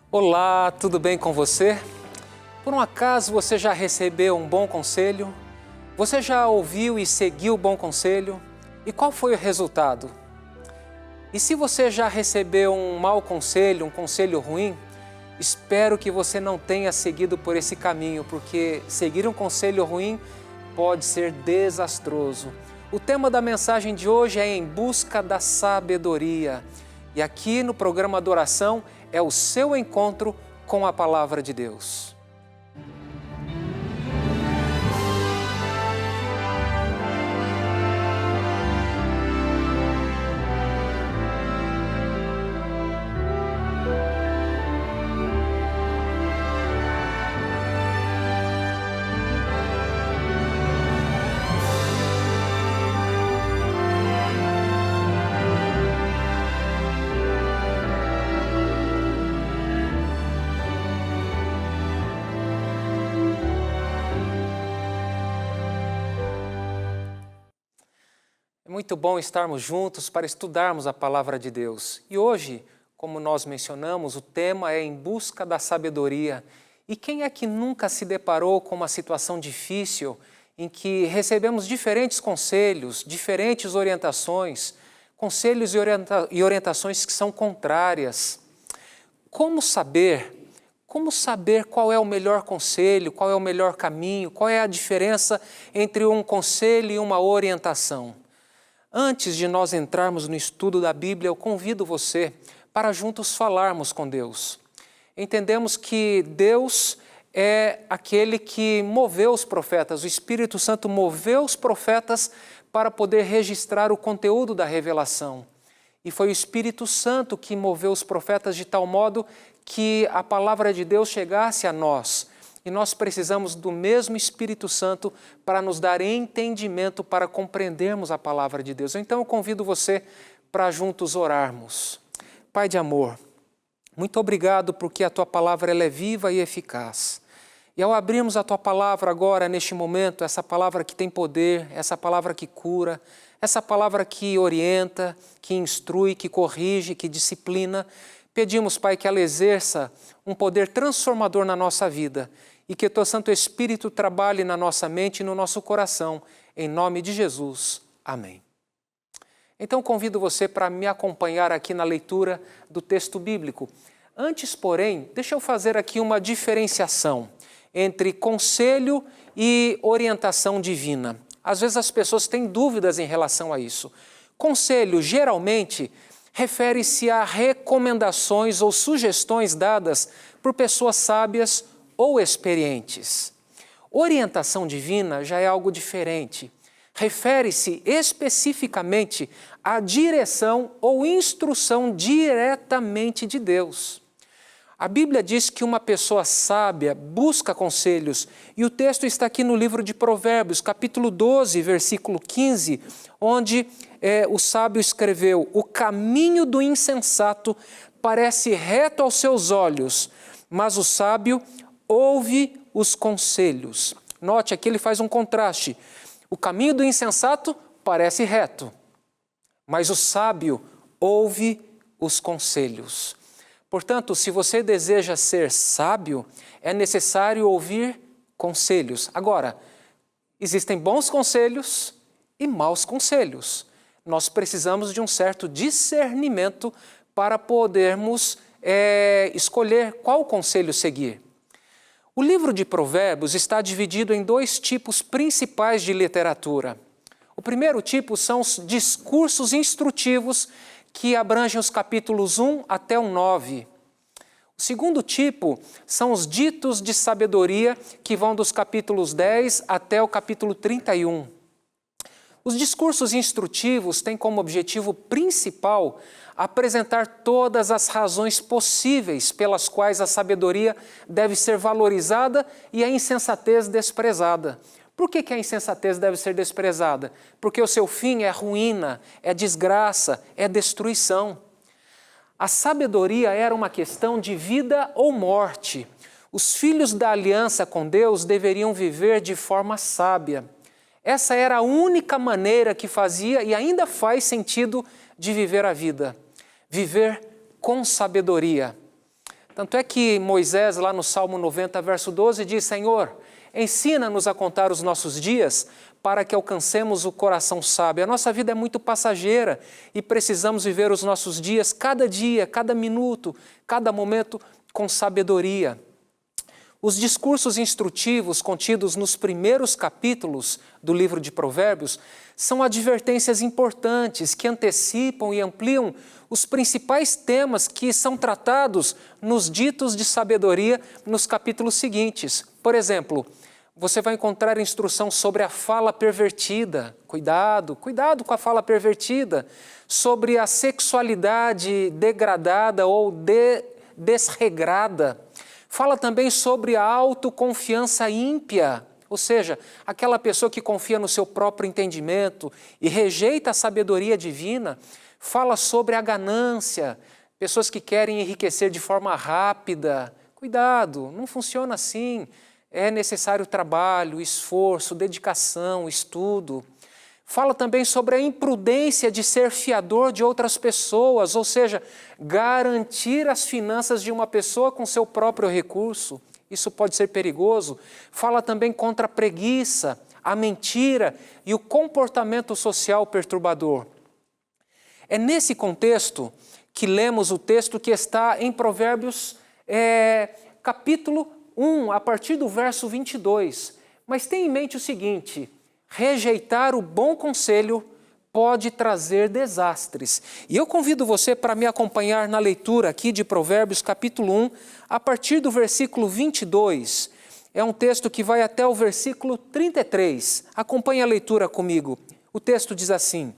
Olá, tudo bem com você? Por um acaso você já recebeu um bom conselho? Você já ouviu e seguiu o bom conselho? E qual foi o resultado? E se você já recebeu um mau conselho, um conselho ruim, espero que você não tenha seguido por esse caminho, porque seguir um conselho ruim pode ser desastroso. O tema da mensagem de hoje é Em Busca da Sabedoria. E aqui no programa Adoração é o seu encontro com a Palavra de Deus. É muito bom estarmos juntos para estudarmos a Palavra de Deus. E hoje, como nós mencionamos, o tema é Em Busca da Sabedoria. E quem é que nunca se deparou com uma situação difícil em que recebemos diferentes conselhos, diferentes orientações, conselhos e orientações que são contrárias? Como saber qual é o melhor conselho, qual é o melhor caminho, qual é a diferença entre um conselho e uma orientação? Antes de nós entrarmos no estudo da Bíblia, eu convido você para juntos falarmos com Deus. Entendemos que Deus é aquele que moveu os profetas, o Espírito Santo moveu os profetas para poder registrar o conteúdo da revelação. E foi o Espírito Santo que moveu os profetas de tal modo que a palavra de Deus chegasse a nós. E nós precisamos do mesmo Espírito Santo para nos dar entendimento, para compreendermos a palavra de Deus. Então eu convido você para juntos orarmos. Pai de amor, muito obrigado porque a Tua palavra ela é viva e eficaz. E ao abrirmos a Tua palavra agora, neste momento, essa palavra que tem poder, essa palavra que cura, essa palavra que orienta, que instrui, que corrige, que disciplina, pedimos, Pai, que ela exerça um poder transformador na nossa vida e que o Teu Santo Espírito trabalhe na nossa mente e no nosso coração, em nome de Jesus. Amém. Então convido você para me acompanhar aqui na leitura do texto bíblico. Antes, porém, deixa eu fazer aqui uma diferenciação entre conselho e orientação divina. Às vezes as pessoas têm dúvidas em relação a isso. Conselho, geralmente, refere-se a recomendações ou sugestões dadas por pessoas sábias ou experientes. Orientação divina já é algo diferente. Refere-se especificamente à direção ou instrução diretamente de Deus. A Bíblia diz que uma pessoa sábia busca conselhos, e o texto está aqui no livro de Provérbios, capítulo 12, versículo 15, onde o sábio escreveu: "O caminho do insensato parece reto aos seus olhos, mas o sábio ouve os conselhos." Note, aqui ele faz um contraste. O caminho do insensato parece reto, mas o sábio ouve os conselhos. Portanto, se você deseja ser sábio, é necessário ouvir conselhos. Agora, existem bons conselhos e maus conselhos. Nós precisamos de um certo discernimento para podermos escolher qual conselho seguir. O livro de Provérbios está dividido em dois tipos principais de literatura. O primeiro tipo são os discursos instrutivos que abrangem os capítulos 1 até o 9. O segundo tipo são os ditos de sabedoria que vão dos capítulos 10 até o capítulo 31. Os discursos instrutivos têm como objetivo principal apresentar todas as razões possíveis pelas quais a sabedoria deve ser valorizada e a insensatez desprezada. Por que a insensatez deve ser desprezada? Porque o seu fim é ruína, é desgraça, é destruição. A sabedoria era uma questão de vida ou morte. Os filhos da aliança com Deus deveriam viver de forma sábia. Essa era a única maneira que fazia e ainda faz sentido de viver a vida. Viver com sabedoria. Tanto é que Moisés, lá no Salmo 90, verso 12, diz: Senhor, ensina-nos a contar os nossos dias para que alcancemos o coração sábio. A nossa vida é muito passageira e precisamos viver os nossos dias, cada dia, cada minuto, cada momento, com sabedoria. Os discursos instrutivos contidos nos primeiros capítulos do livro de Provérbios são advertências importantes que antecipam e ampliam os principais temas que são tratados nos ditos de sabedoria nos capítulos seguintes. Por exemplo, você vai encontrar instrução sobre a fala pervertida. Cuidado com a fala pervertida. Sobre a sexualidade degradada ou desregrada. Fala também sobre a autoconfiança ímpia, ou seja, aquela pessoa que confia no seu próprio entendimento e rejeita a sabedoria divina. Fala sobre a ganância, pessoas que querem enriquecer de forma rápida. Cuidado, não funciona assim. É necessário trabalho, esforço, dedicação, estudo. Fala também sobre a imprudência de ser fiador de outras pessoas, ou seja, garantir as finanças de uma pessoa com seu próprio recurso. Isso pode ser perigoso. Fala também contra a preguiça, a mentira e o comportamento social perturbador. É nesse contexto que lemos o texto que está em Provérbios, capítulo 1, a partir do verso 22. Mas tenha em mente o seguinte: rejeitar o bom conselho pode trazer desastres. E eu convido você para me acompanhar na leitura aqui de Provérbios capítulo 1, a partir do versículo 22. É um texto que vai até o versículo 33. Acompanhe a leitura comigo. O texto diz assim: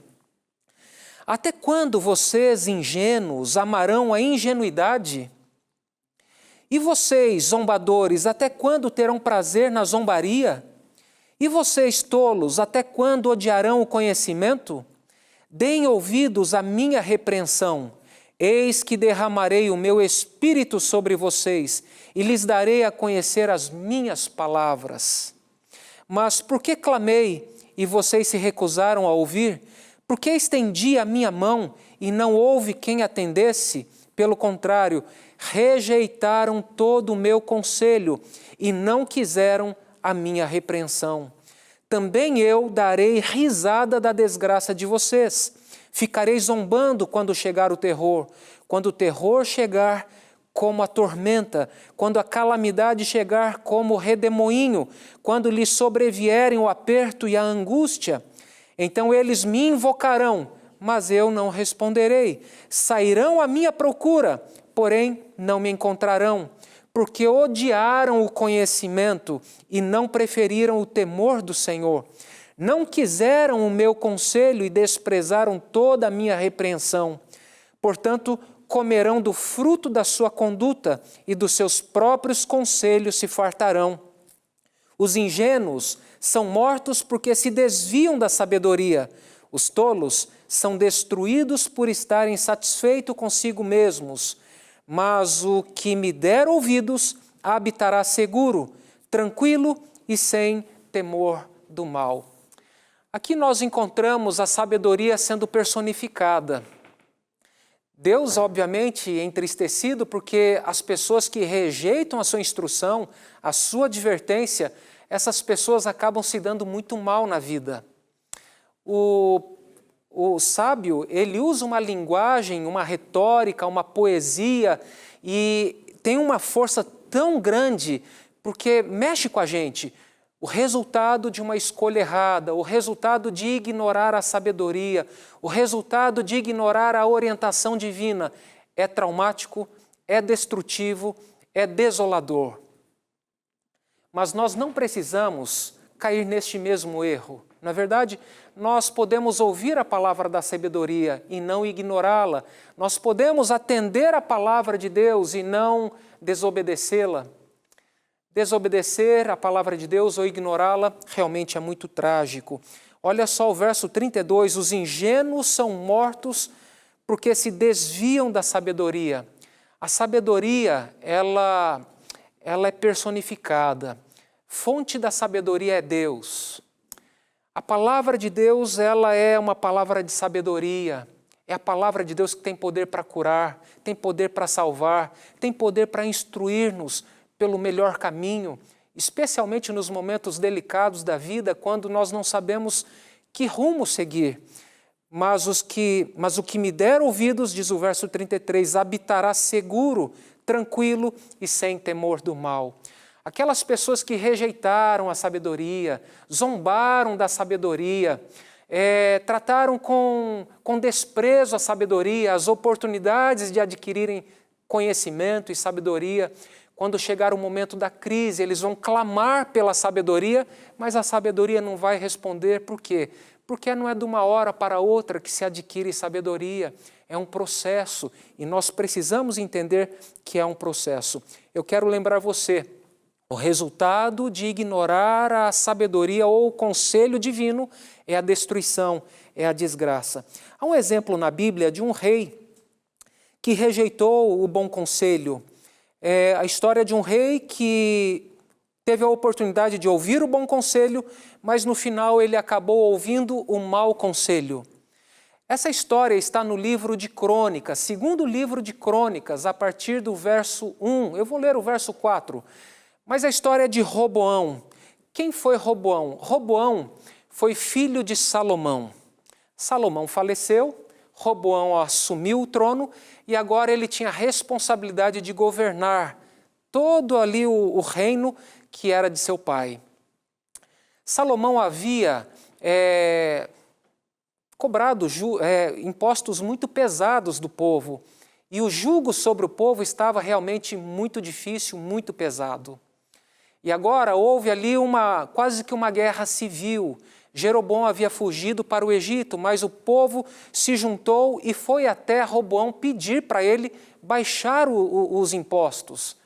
Até quando vocês, ingênuos, amarão a ingenuidade? E vocês, zombadores, até quando terão prazer na zombaria? E vocês, tolos, até quando odiarão o conhecimento? Deem ouvidos à minha repreensão. Eis que derramarei o meu espírito sobre vocês e lhes darei a conhecer as minhas palavras. Mas por que clamei e vocês se recusaram a ouvir? Por que estendi a minha mão e não houve quem atendesse? Pelo contrário, rejeitaram todo o meu conselho e não quiseram a minha repreensão. Também eu darei risada da desgraça de vocês. Ficarei zombando quando chegar o terror. Quando o terror chegar como a tormenta, quando a calamidade chegar como o redemoinho, quando lhes sobrevierem o aperto e a angústia, então eles me invocarão, mas eu não responderei. Sairão à minha procura, porém não me encontrarão, porque odiaram o conhecimento e não preferiram o temor do Senhor. Não quiseram o meu conselho e desprezaram toda a minha repreensão. Portanto, comerão do fruto da sua conduta e dos seus próprios conselhos se fartarão. Os ingênuos são mortos porque se desviam da sabedoria. Os tolos são destruídos por estarem satisfeitos consigo mesmos. Mas o que me der ouvidos habitará seguro, tranquilo e sem temor do mal. Aqui nós encontramos a sabedoria sendo personificada. Deus, obviamente, é entristecido porque as pessoas que rejeitam a sua instrução, a sua advertência, essas pessoas acabam se dando muito mal na vida. O sábio, ele usa uma linguagem, uma retórica, uma poesia e tem uma força tão grande porque mexe com a gente. O resultado de uma escolha errada, o resultado de ignorar a sabedoria, o resultado de ignorar a orientação divina é traumático, é destrutivo, é desolador. Mas nós não precisamos cair neste mesmo erro. Na verdade, nós podemos ouvir a palavra da sabedoria e não ignorá-la. Nós podemos atender a palavra de Deus e não desobedecê-la. Desobedecer a palavra de Deus ou ignorá-la realmente é muito trágico. Olha só o verso 32, os ingênuos são mortos porque se desviam da sabedoria. A sabedoria, ela é personificada. Fonte da sabedoria é Deus. A palavra de Deus, ela é uma palavra de sabedoria. É a palavra de Deus que tem poder para curar, tem poder para salvar, tem poder para instruir-nos pelo melhor caminho, especialmente nos momentos delicados da vida, quando nós não sabemos que rumo seguir. Mas o que me der ouvidos, diz o verso 33, habitará seguro, tranquilo e sem temor do mal. Aquelas pessoas que rejeitaram a sabedoria, zombaram da sabedoria, trataram com desprezo a sabedoria, as oportunidades de adquirirem conhecimento e sabedoria. Quando chegar o momento da crise, eles vão clamar pela sabedoria, mas a sabedoria não vai responder. Por quê? Porque não é de uma hora para outra que se adquire sabedoria. É um processo e nós precisamos entender que é um processo. Eu quero lembrar você, o resultado de ignorar a sabedoria ou o conselho divino é a destruição, é a desgraça. Há um exemplo na Bíblia de um rei que rejeitou o bom conselho. É a história de um rei que teve a oportunidade de ouvir o bom conselho, mas no final ele acabou ouvindo o mau conselho. Essa história está no livro de Crônicas, segundo livro de Crônicas, a partir do verso 1. Eu vou ler o verso 4. Mas a história é de Roboão. Quem foi Roboão? Roboão foi filho de Salomão. Salomão faleceu, Roboão assumiu o trono e agora ele tinha a responsabilidade de governar todo ali o reino que era de seu pai. Salomão havia cobrado impostos muito pesados do povo e o jugo sobre o povo estava realmente muito difícil, muito pesado. E agora houve ali quase que uma guerra civil. Jeroboão havia fugido para o Egito, mas o povo se juntou e foi até Roboão pedir para ele baixar os impostos.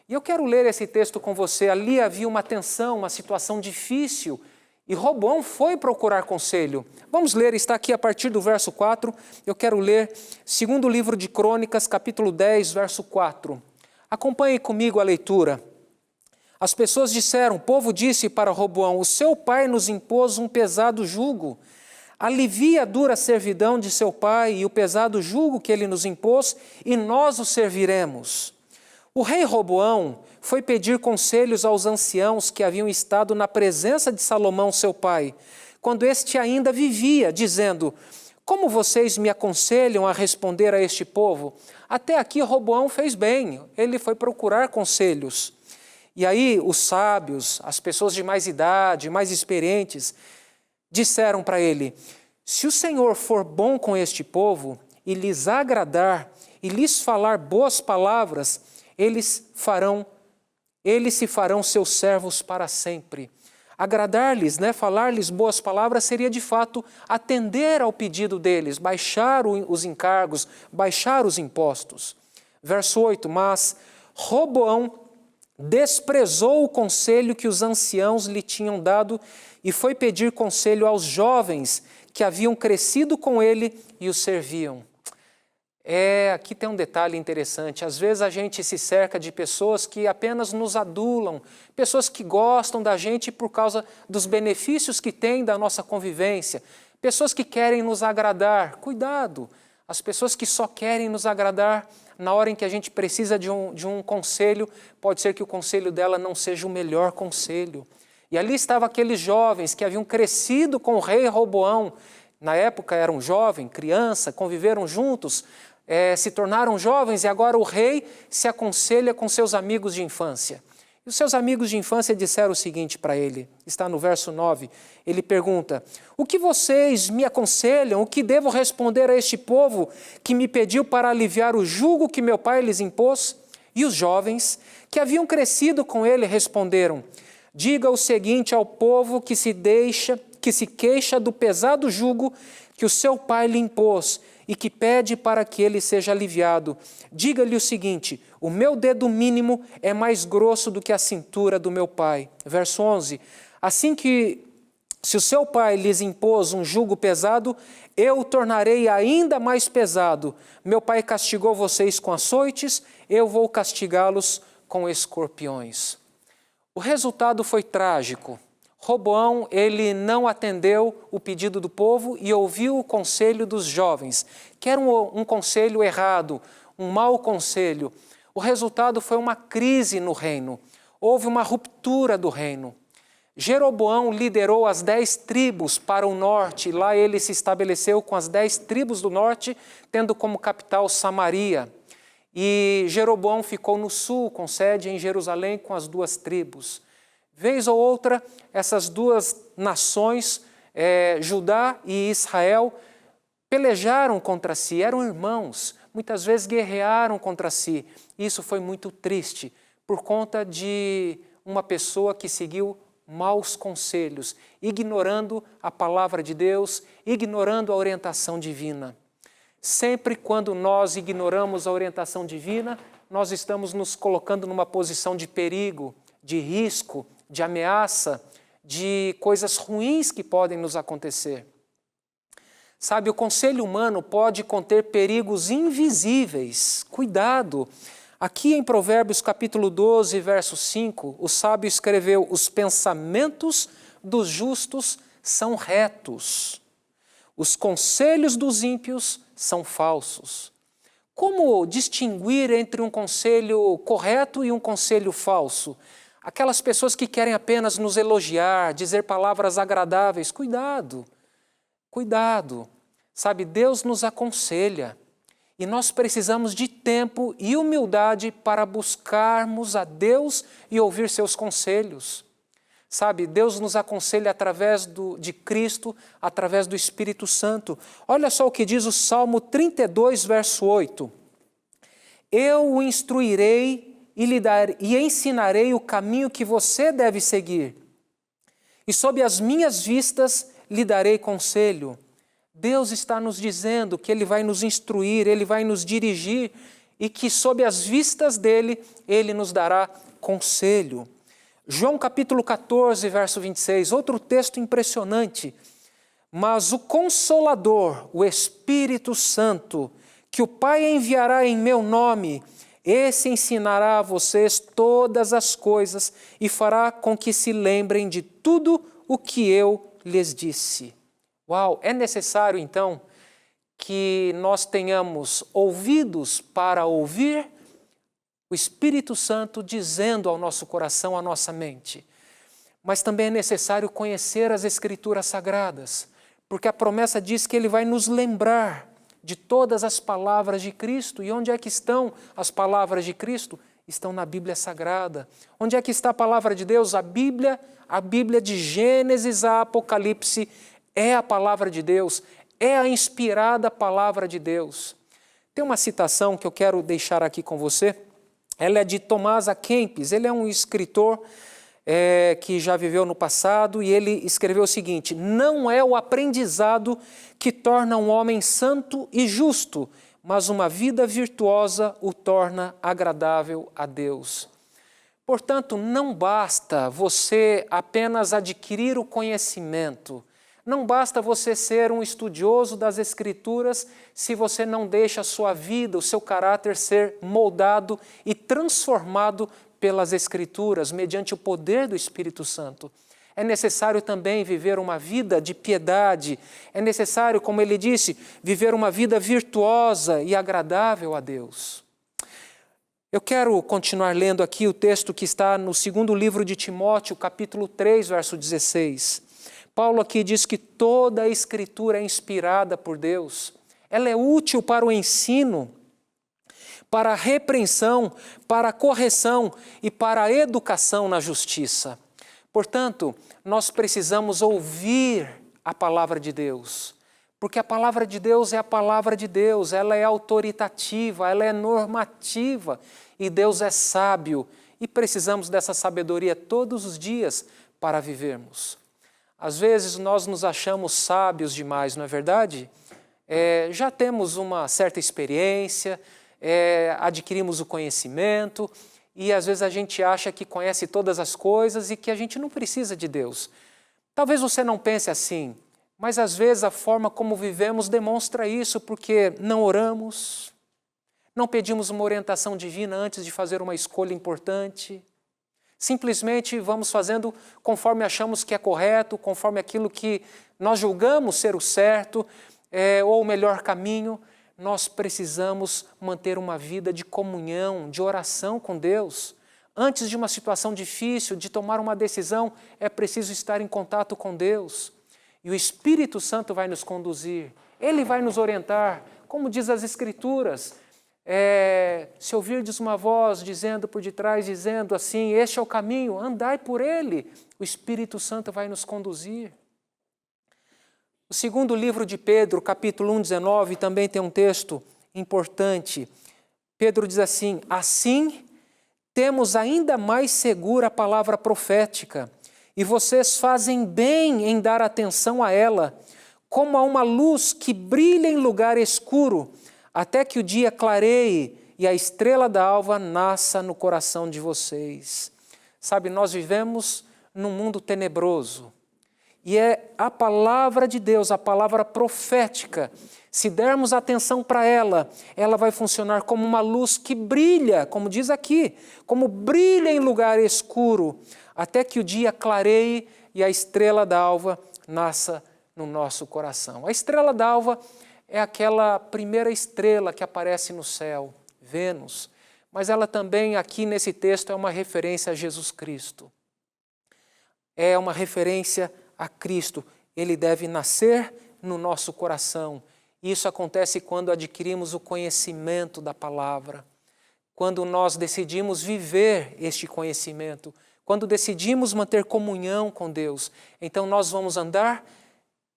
E eu quero ler esse texto com você. Ali havia uma tensão, uma situação difícil, e Roboão foi procurar conselho. Vamos ler, está aqui a partir do verso 4. Eu quero ler segundo livro de Crônicas, capítulo 10, verso 4. Acompanhe comigo a leitura. As pessoas disseram, o povo disse para Roboão, o seu pai nos impôs um pesado jugo. Alivia a dura servidão de seu pai e o pesado jugo que ele nos impôs, e nós o serviremos. O rei Roboão foi pedir conselhos aos anciãos que haviam estado na presença de Salomão, seu pai, quando este ainda vivia, dizendo, como vocês me aconselham a responder a este povo? Até aqui Roboão fez bem, ele foi procurar conselhos. E aí os sábios, as pessoas de mais idade, mais experientes, disseram para ele, se o Senhor for bom com este povo e lhes agradar e lhes falar boas palavras, eles se farão seus servos para sempre. Agradar-lhes, falar-lhes boas palavras seria de fato atender ao pedido deles, baixar os encargos, baixar os impostos. Verso 8, mas Roboão desprezou o conselho que os anciãos lhe tinham dado e foi pedir conselho aos jovens que haviam crescido com ele e o serviam. Aqui tem um detalhe interessante. Às vezes a gente se cerca de pessoas que apenas nos adulam, pessoas que gostam da gente por causa dos benefícios que tem da nossa convivência, pessoas que querem nos agradar. Cuidado! As pessoas que só querem nos agradar, na hora em que a gente precisa de um conselho, pode ser que o conselho dela não seja o melhor conselho. E ali estavam aqueles jovens que haviam crescido com o rei Roboão. Na época eram jovens, criança, conviveram juntos, se tornaram jovens e agora o rei se aconselha com seus amigos de infância. E os seus amigos de infância disseram o seguinte para ele, está no verso 9, ele pergunta, o que vocês me aconselham, o que devo responder a este povo que me pediu para aliviar o jugo que meu pai lhes impôs? E os jovens, que haviam crescido com ele, responderam, diga o seguinte ao povo que se queixa do pesado jugo que o seu pai lhe impôs e que pede para que ele seja aliviado. Diga-lhe o seguinte, o meu dedo mínimo é mais grosso do que a cintura do meu pai. Verso 11, assim que se o seu pai lhes impôs um jugo pesado, eu o tornarei ainda mais pesado. Meu pai castigou vocês com açoites, eu vou castigá-los com escorpiões. O resultado foi trágico. Roboão, ele não atendeu o pedido do povo e ouviu o conselho dos jovens, que era um conselho errado, um mau conselho. O resultado foi uma crise no reino, houve uma ruptura do reino. Jeroboão liderou as 10 tribos para o norte, lá ele se estabeleceu com as 10 tribos do norte, tendo como capital Samaria. E Jeroboão ficou no sul, com sede em Jerusalém, com as 2 tribos. Vez ou outra, essas 2 nações, Judá e Israel, pelejaram contra si, eram irmãos, muitas vezes guerrearam contra si. Isso foi muito triste, por conta de uma pessoa que seguiu maus conselhos, ignorando a palavra de Deus, ignorando a orientação divina. Sempre quando nós ignoramos a orientação divina, nós estamos nos colocando numa posição de perigo, de risco, de ameaça, de coisas ruins que podem nos acontecer. Sabe, o conselho humano pode conter perigos invisíveis. Cuidado! Aqui em Provérbios capítulo 12, verso 5, o sábio escreveu: os pensamentos dos justos são retos, os conselhos dos ímpios são falsos. Como distinguir entre um conselho correto e um conselho falso? Aquelas pessoas que querem apenas nos elogiar, dizer palavras agradáveis, cuidado, cuidado. Sabe, Deus nos aconselha e nós precisamos de tempo e humildade para buscarmos a Deus e ouvir seus conselhos. Sabe, Deus nos aconselha através de Cristo, através do Espírito Santo. Olha só o que diz o Salmo 32, verso 8. Eu o instruirei e ensinarei o caminho que você deve seguir. E sob as minhas vistas lhe darei conselho. Deus está nos dizendo que Ele vai nos instruir, Ele vai nos dirigir e que sob as vistas dEle, Ele nos dará conselho. João capítulo 14, verso 26, outro texto impressionante. Mas o Consolador, o Espírito Santo, que o Pai enviará em meu nome, esse ensinará a vocês todas as coisas e fará com que se lembrem de tudo o que eu lhes disse. Uau! É necessário, então, que nós tenhamos ouvidos para ouvir o Espírito Santo dizendo ao nosso coração, à nossa mente. Mas também é necessário conhecer as Escrituras Sagradas, porque a promessa diz que Ele vai nos lembrar de todas as palavras de Cristo. E onde é que estão as palavras de Cristo? Estão na Bíblia Sagrada. Onde é que está a palavra de Deus? A Bíblia de Gênesis a Apocalipse é a palavra de Deus, é a inspirada palavra de Deus. Tem uma citação que eu quero deixar aqui com você. Ela é de Tomás A. Kempis. Ele é um escritor que já viveu no passado, e ele escreveu o seguinte: não é o aprendizado que torna um homem santo e justo, mas uma vida virtuosa o torna agradável a Deus. Portanto, não basta você apenas adquirir o conhecimento, não basta você ser um estudioso das Escrituras se você não deixa a sua vida, o seu caráter ser moldado e transformado pelas Escrituras, mediante o poder do Espírito Santo. É necessário também viver uma vida de piedade, é necessário, como ele disse, viver uma vida virtuosa e agradável a Deus. Eu quero continuar lendo aqui o texto que está no 2º livro de Timóteo, capítulo 3, verso 16. Paulo aqui diz que toda a Escritura é inspirada por Deus, ela é útil para o ensino, para a repreensão, para a correção e para a educação na justiça. Portanto, nós precisamos ouvir a palavra de Deus, porque a palavra de Deus é a palavra de Deus, ela é autoritativa, ela é normativa, e Deus é sábio, e precisamos dessa sabedoria todos os dias para vivermos. Às vezes nós nos achamos sábios demais, não é verdade? Já temos uma certa experiência, adquirimos o conhecimento, e às vezes a gente acha que conhece todas as coisas e que a gente não precisa de Deus. Talvez você não pense assim, mas às vezes a forma como vivemos demonstra isso, porque não oramos, não pedimos uma orientação divina antes de fazer uma escolha importante. Simplesmente vamos fazendo conforme achamos que é correto, conforme aquilo que nós julgamos ser o certo ou o melhor caminho. Nós precisamos manter uma vida de comunhão, de oração com Deus. Antes de uma situação difícil, de tomar uma decisão, é preciso estar em contato com Deus. E o Espírito Santo vai nos conduzir, Ele vai nos orientar, como diz as Escrituras. Se ouvirdes uma voz dizendo por detrás, dizendo assim, este é o caminho, andai por ele, o Espírito Santo vai nos conduzir. O segundo livro de Pedro, capítulo 1, 19, também tem um texto importante. Pedro diz assim: assim temos ainda mais segura a palavra profética, e vocês fazem bem em dar atenção a ela, como a uma luz que brilha em lugar escuro, até que o dia clareie e a estrela da alva nasça no coração de vocês. Sabe, nós vivemos num mundo tenebroso, e é a palavra de Deus, a palavra profética. Se dermos atenção para ela, ela vai funcionar como uma luz que brilha, como diz aqui, como brilha em lugar escuro, até que o dia clareie e a estrela da alva nasça no nosso coração. A estrela da alva é aquela primeira estrela que aparece no céu, Vênus, mas ela também aqui nesse texto é uma referência a Jesus Cristo. É uma referência a Cristo. Ele deve nascer no nosso coração. Isso acontece quando adquirimos o conhecimento da palavra, quando nós decidimos viver este conhecimento, quando decidimos manter comunhão com Deus. Então nós vamos andar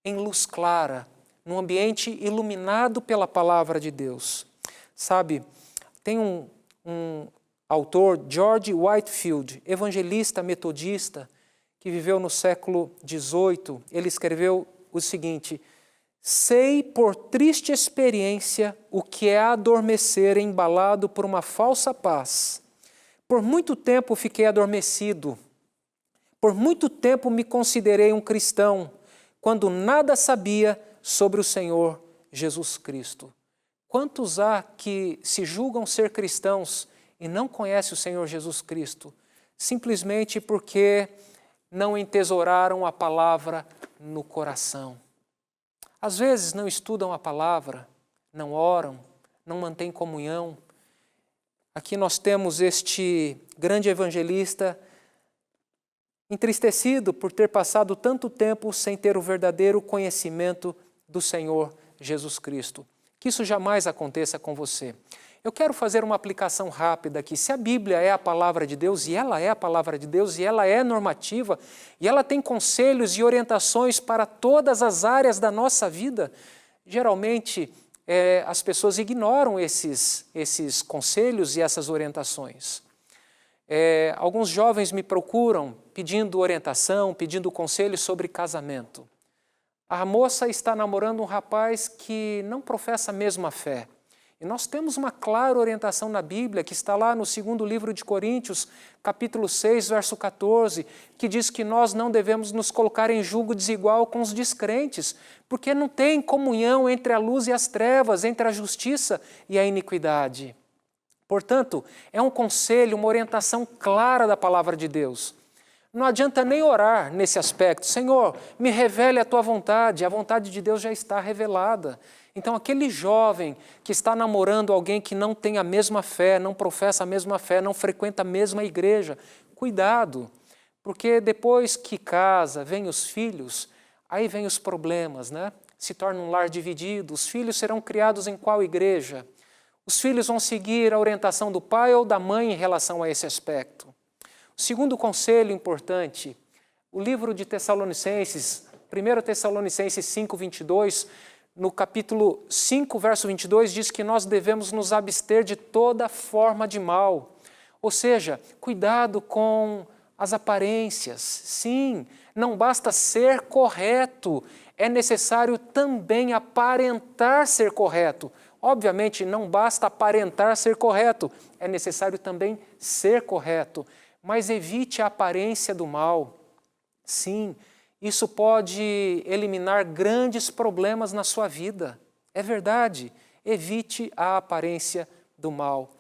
em luz clara, num ambiente iluminado pela palavra de Deus. Sabe, tem um autor, George Whitefield, evangelista metodista, que viveu no século XVIII, ele escreveu o seguinte: sei por triste experiência o que é adormecer embalado por uma falsa paz. Por muito tempo fiquei adormecido, por muito tempo me considerei um cristão, quando nada sabia sobre o Senhor Jesus Cristo. Quantos há que se julgam ser cristãos e não conhecem o Senhor Jesus Cristo, simplesmente porque não entesouraram a palavra no coração? Às vezes não estudam a palavra, não oram, não mantêm comunhão. Aqui nós temos este grande evangelista entristecido por ter passado tanto tempo sem ter o verdadeiro conhecimento do Senhor Jesus Cristo. Que isso jamais aconteça com você. Eu quero fazer uma aplicação rápida aqui. Se a Bíblia é a palavra de Deus, e ela é a palavra de Deus, e ela é normativa, e ela tem conselhos e orientações para todas as áreas da nossa vida, geralmente as pessoas ignoram esses conselhos e essas orientações. Alguns jovens me procuram pedindo orientação, pedindo conselho sobre casamento. A moça está namorando um rapaz que não professa a mesma fé. E nós temos uma clara orientação na Bíblia, que está lá no segundo livro de Coríntios, capítulo 6, verso 14, que diz que nós não devemos nos colocar em julgo desigual com os descrentes, porque não tem comunhão entre a luz e as trevas, entre a justiça e a iniquidade. Portanto, é um conselho, uma orientação clara da palavra de Deus. Não adianta nem orar nesse aspecto. Senhor, me revele a tua vontade. A vontade de Deus já está revelada. Então, aquele jovem que está namorando alguém que não tem a mesma fé, não professa a mesma fé, não frequenta a mesma igreja, cuidado, porque depois que casa, vem os filhos, aí vem os problemas, né? Se torna um lar dividido, os filhos serão criados em qual igreja? Os filhos vão seguir a orientação do pai ou da mãe em relação a esse aspecto. O segundo conselho importante, o livro de Tessalonicenses, 1 Tessalonicenses 5, 22, no capítulo 5, verso 22, diz que nós devemos nos abster de toda forma de mal. Ou seja, cuidado com as aparências. Sim, não basta ser correto, é necessário também aparentar ser correto. Obviamente, não basta aparentar ser correto, é necessário também ser correto. Mas evite a aparência do mal. Sim, isso pode eliminar grandes problemas na sua vida. É verdade, evite a aparência do mal.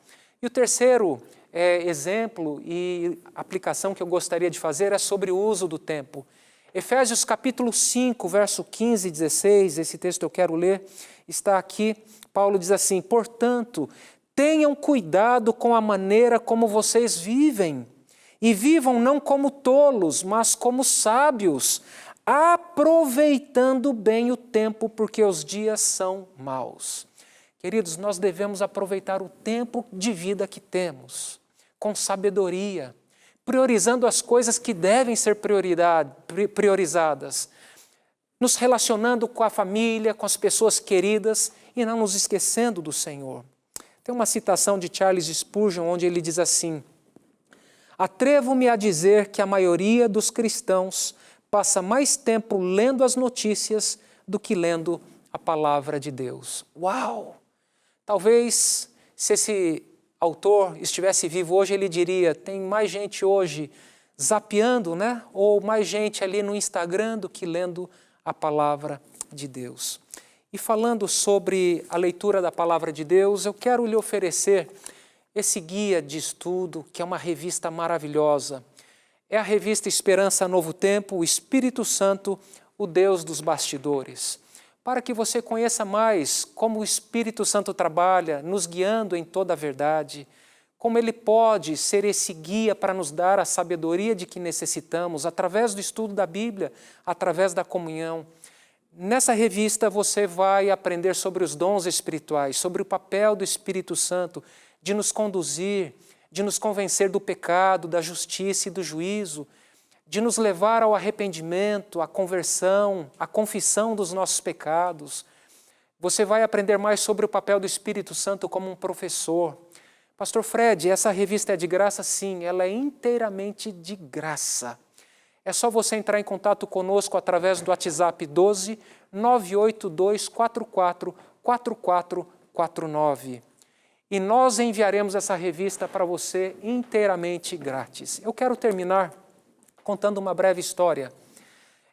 E o terceiro exemplo e aplicação que eu gostaria de fazer é sobre o uso do tempo. Efésios capítulo 5, verso 15 e 16, esse texto eu quero ler, está aqui. Paulo diz assim: portanto, tenham cuidado com a maneira como vocês vivem, e vivam não como tolos, mas como sábios, aproveitando bem o tempo, porque os dias são maus. Queridos, nós devemos aproveitar o tempo de vida que temos, com sabedoria, priorizando as coisas que devem ser priorizadas, nos relacionando com a família, com as pessoas queridas e não nos esquecendo do Senhor. Tem uma citação de Charles Spurgeon onde ele diz assim: atrevo-me a dizer que a maioria dos cristãos passa mais tempo lendo as notícias do que lendo a palavra de Deus. Uau! Talvez se esse autor estivesse vivo hoje, ele diria: tem mais gente hoje zapeando, né? Ou mais gente ali no Instagram do que lendo a palavra de Deus. E falando sobre a leitura da palavra de Deus, eu quero lhe oferecer esse guia de estudo, que é uma revista maravilhosa. É a revista Esperança Novo Tempo, o Espírito Santo, o Deus dos bastidores. Para que você conheça mais como o Espírito Santo trabalha, nos guiando em toda a verdade, como ele pode ser esse guia para nos dar a sabedoria de que necessitamos, através do estudo da Bíblia, através da comunhão. Nessa revista você vai aprender sobre os dons espirituais, sobre o papel do Espírito Santo, de nos conduzir, de nos convencer do pecado, da justiça e do juízo, de nos levar ao arrependimento, à conversão, à confissão dos nossos pecados. Você vai aprender mais sobre o papel do Espírito Santo como um professor. Pastor Fred, essa revista é de graça? Sim, ela é inteiramente de graça. É só você entrar em contato conosco através do WhatsApp 12 982 44 4449. E nós enviaremos essa revista para você inteiramente grátis. Eu quero terminar contando uma breve história.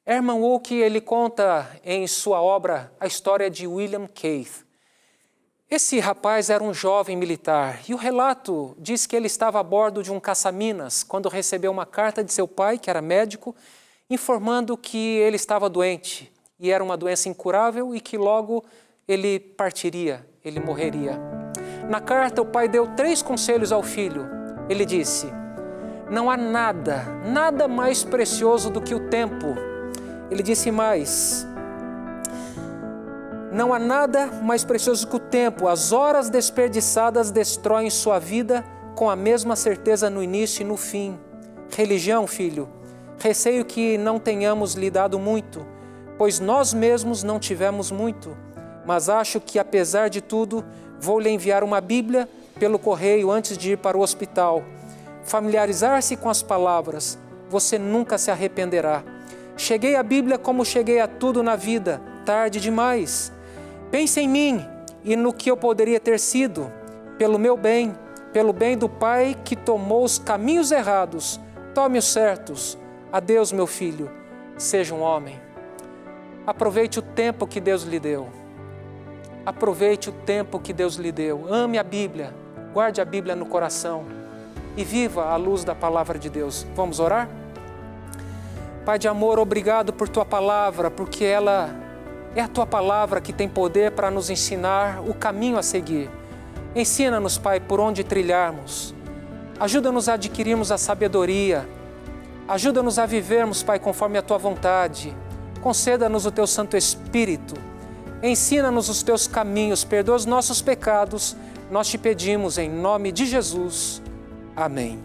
Herman Wouk, ele conta em sua obra a história de William Keith. Esse rapaz era um jovem militar e o relato diz que ele estava a bordo de um caça-minas quando recebeu uma carta de seu pai, que era médico, informando que ele estava doente e era uma doença incurável e que logo ele partiria, ele morreria. Na carta, o pai deu 3 conselhos ao filho. Ele disse: não há nada mais precioso do que o tempo. Ele disse mais: não há nada mais precioso que o tempo. As horas desperdiçadas destroem sua vida com a mesma certeza no início e no fim. Religião, filho, receio que não tenhamos lhe dado muito, pois nós mesmos não tivemos muito. Mas acho que, apesar de tudo, vou lhe enviar uma Bíblia pelo correio antes de ir para o hospital. Familiarizar-se com as palavras, você nunca se arrependerá. Cheguei à Bíblia como cheguei a tudo na vida, tarde demais. Pense em mim e no que eu poderia ter sido, pelo meu bem, pelo bem do Pai que tomou os caminhos errados, tome os certos. Adeus, meu filho, seja um homem. Aproveite o tempo que Deus lhe deu. Aproveite o tempo que Deus lhe deu. Ame a Bíblia, guarde a Bíblia no coração e viva à luz da palavra de Deus. Vamos orar? Pai de amor, obrigado por Tua palavra, porque ela é a Tua palavra que tem poder para nos ensinar o caminho a seguir. Ensina-nos, Pai, por onde trilharmos. Ajuda-nos a adquirirmos a sabedoria. Ajuda-nos a vivermos, Pai, conforme a Tua vontade. Conceda-nos o Teu Santo Espírito. Ensina-nos os Teus caminhos, perdoa os nossos pecados. Nós te pedimos em nome de Jesus. Amém.